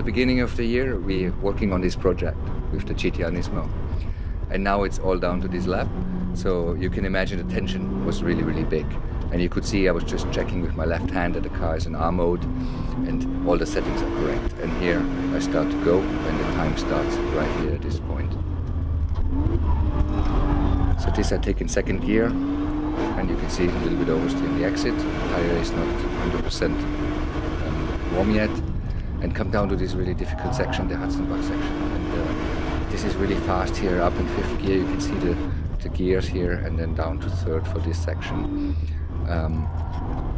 the beginning of the year, we're working on this project with the GT-R Nismo. And now it's all down to this lap. So you can imagine the tension was really, really big. And you could see I was just checking with my left hand that the car is in R mode and all the settings are correct. And here I start to go and the time starts right here at this point. So this I take in second gear and you can see a little bit oversteer in the exit. The tire is not 100% warm yet. And come down to this really difficult section, the Hudson-Bach section. And this is really fast here, up in fifth gear. You can see the gears here and then down to third for this section.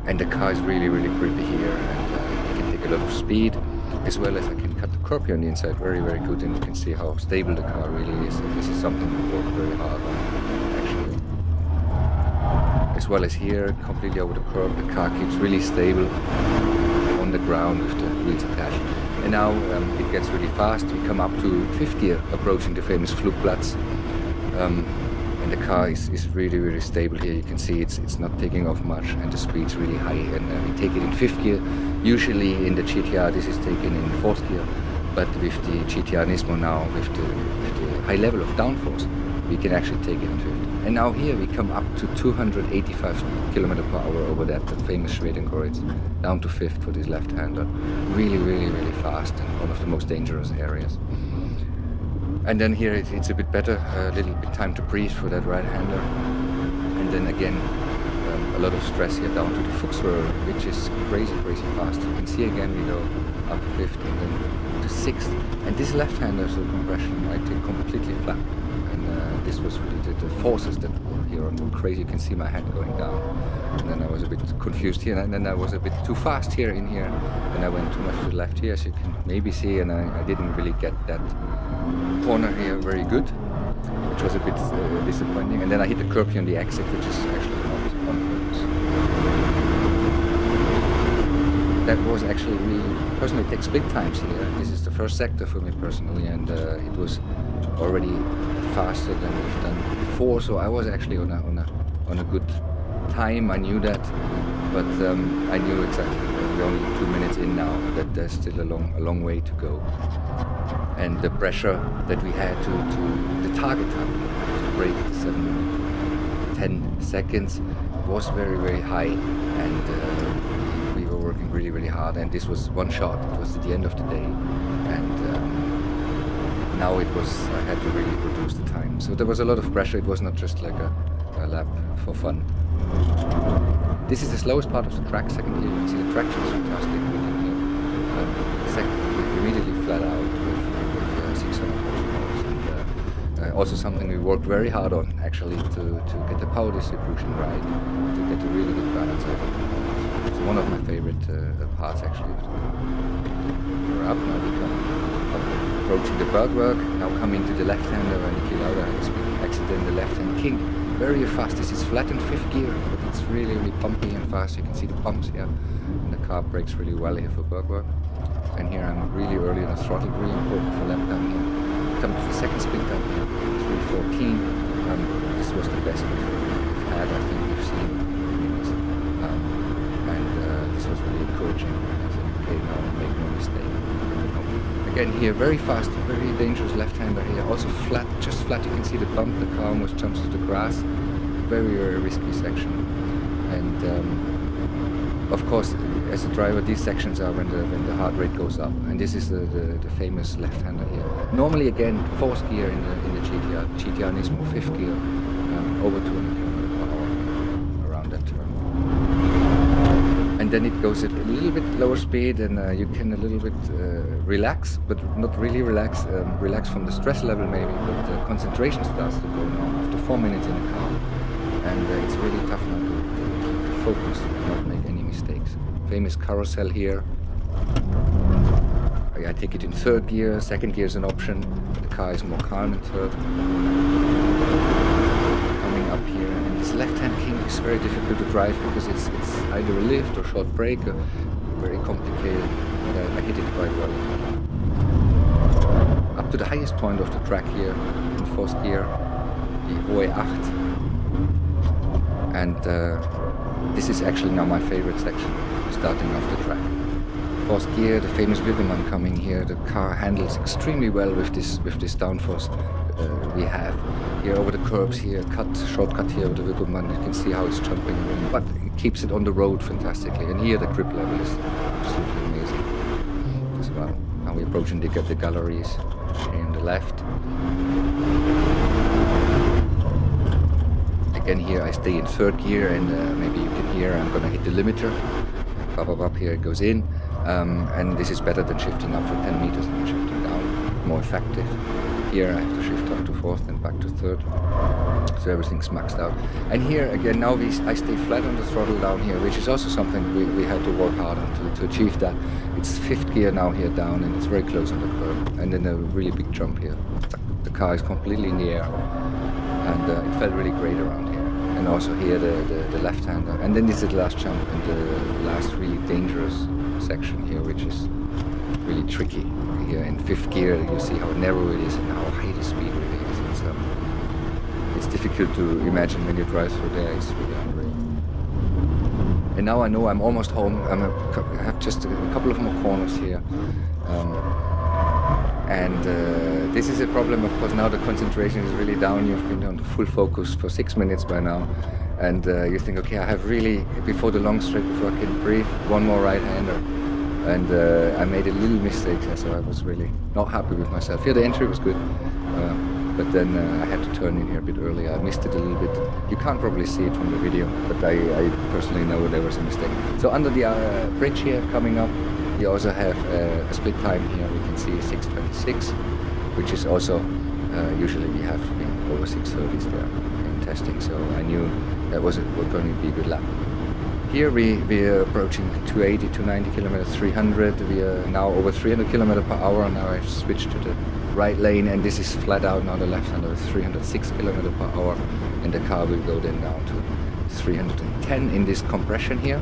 And the car is really, really grippy here, and I can take a lot of speed, as well as I can cut the curb here on the inside very, very good, and you can see how stable the car really is. And this is something we work very hard on, actually. As well as here, completely over the curb, the car keeps really stable on the ground with the wheels attached. And now it gets really fast. We come up to fifth gear, approaching the famous Flugplatz. And the car is really, really stable here. You can see it's not taking off much and the speed's really high. And we take it in fifth gear. Usually in the GT-R this is taken in fourth gear, but with the GT-R Nismo now, with the high level of downforce, we can actually take it in fifth. And now here we come up to 285 km/h over that famous Schwedenkreuz, down to fifth for this left-hander. Really, really, really fast and one of the most dangerous areas. And then here it's a bit better, a little bit time to breathe for that right-hander. And then again, a lot of stress here down to the Fuchsröhre, which is crazy, crazy fast. You can see again we go up to fifth and then to sixth. And this left-hander, so compression, I take completely flat. And this was really the forces that were here on crazy. You can see my hand going down. And then I was a bit confused here, and then I was a bit too fast here in here. And I went too much to the left here, as you can maybe see, and I didn't really get that corner here very good, which was a bit disappointing. And then I hit the curb here on the exit, which is actually not on purpose. That was actually, we personally take split times here. This is the first sector for me personally, and it was already faster than we've done before, so I was actually on a good time. I knew that, but I knew exactly, we're only 2 minutes in now, that there's still a long way to go. And the pressure that we had to the target time to break the 7 minutes, 10 seconds was very, very high, and we were working really, really hard. And this was one shot. It was at the end of the day, and now I had to really reduce the time. So there was a lot of pressure. It was not just like a lap for fun. This is the slowest part of the track. Second gear, you can see the traction is fantastic. We can hear second gear immediately flat out with 600 horsepower. And also something we worked very hard on, actually, to get the power distribution right, to get a really good balance out of it. It's one of my favorite parts, actually. We're up now, we come approaching the Bergwerk, now coming to the left-hander, and Niki Lauda has been accident, the left-hand king. Very fast. This is flat in fifth gear, but it's really, really pumpy and fast. You can see the bumps here, and the car brakes really well here for Bergwerk. And here I'm really early on the throttle, really important for lap time here. Come to the second spin time here, 3:14. This was the best we've had, I think we've seen. And this was really encouraging. I said, okay, now make no mistake. Again here, very fast, very dangerous left-hander here. Also flat, just flat. You can see the bump. The car almost jumps to the grass. Very, very risky section. And of course, as a driver, these sections are when the heart rate goes up. And this is the famous left-hander here. Normally, again, fourth gear in the GT-R Nismo, fifth gear, over 200 km/h around that turn. And then it goes at a little bit lower speed, and you can a little bit relax, but not really relax. Relax from the stress level maybe, but the concentration starts to go now after 4 minutes in the car. And it's really tough now to focus and not make any mistakes. Famous carousel here. I take it in third gear, second gear is an option. The car is more calm in third. Coming up here, and this left-hand king is very difficult to drive because it's either a lift or short brake, very complicated, but I hit it quite well. Up to the highest point of the track here in fourth gear, the Hohe 8. And this is actually now my favorite section, starting off the track. fourth gear, the famous Nürburgring coming here. The car handles extremely well with this downforce we have. Here over the curbs here, shortcut here with the Nurburgring. You can see how it's jumping, but it keeps it on the road fantastically. And here the grip level is absolutely amazing as well. Now we're approaching the galleries here on the left. Again here I stay in third gear, and maybe you can hear I'm gonna hit the limiter. Up here it goes in, and this is better than shifting up for 10 meters and shifting down, more effective. Here I have to shift up to fourth and back to third, so everything's maxed out. And here again now I stay flat on the throttle down here, which is also something we had to work hard on to achieve that. It's fifth gear now here down, and it's very close on the curb, and then a really big jump here. The car is completely in the air, and it felt really great around here. And also here the left-hander, and then this is the last jump and the last really dangerous section here, which is really tricky. Here in fifth gear you see how narrow it is and how high the speed really is. It's difficult to imagine when you drive through there. It's really unreal. And now I know I'm almost home. I have just a couple of more corners here. This is a problem, of course. Now the concentration is really down. You've been on full focus for 6 minutes by now, and you think, okay, I have really, before the long straight, before I can breathe, one more right-hander, and I made a little mistake, so I was really not happy with myself. Here the entry was good, but then I had to turn in here a bit earlier. I missed it a little bit. You can't probably see it from the video, but I personally know there was a mistake. So under the bridge here coming up, you also have a split time here. We can see 6:26, which is also usually we have been over 6:30s there in testing. So I knew that was going to be a good lap. Here we are approaching 280, 290 kilometers, 300. We are now over 300 kilometers per hour. Now I switched to the right lane, and this is flat out now. The left hand is 306 kilometers per hour, and the car will go then down to 310 in this compression here.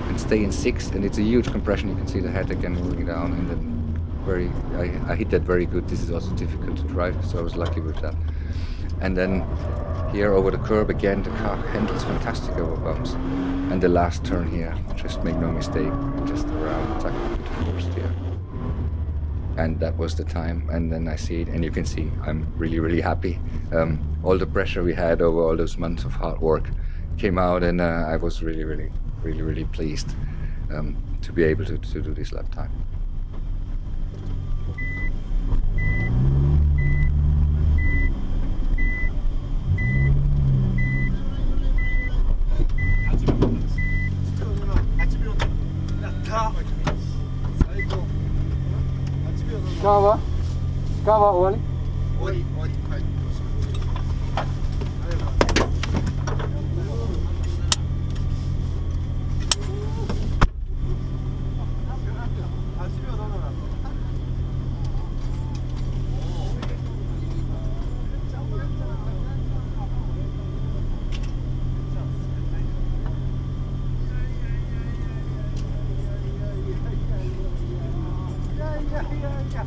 And stay in sixth, and it's a huge compression. You can see the head again moving down, and then I hit that very good. This is also difficult to drive, so I was lucky with that. And then here over the curb again, the car handles fantastic over bumps. And the last turn here, just make no mistake, just around the first here. And that was the time, and then I see it, and you can see I'm really happy. All the pressure we had over all those months of hard work came out, and I was really pleased to be able to do this lap time. Kawa? Kawa終わり? 終わり、はい。いや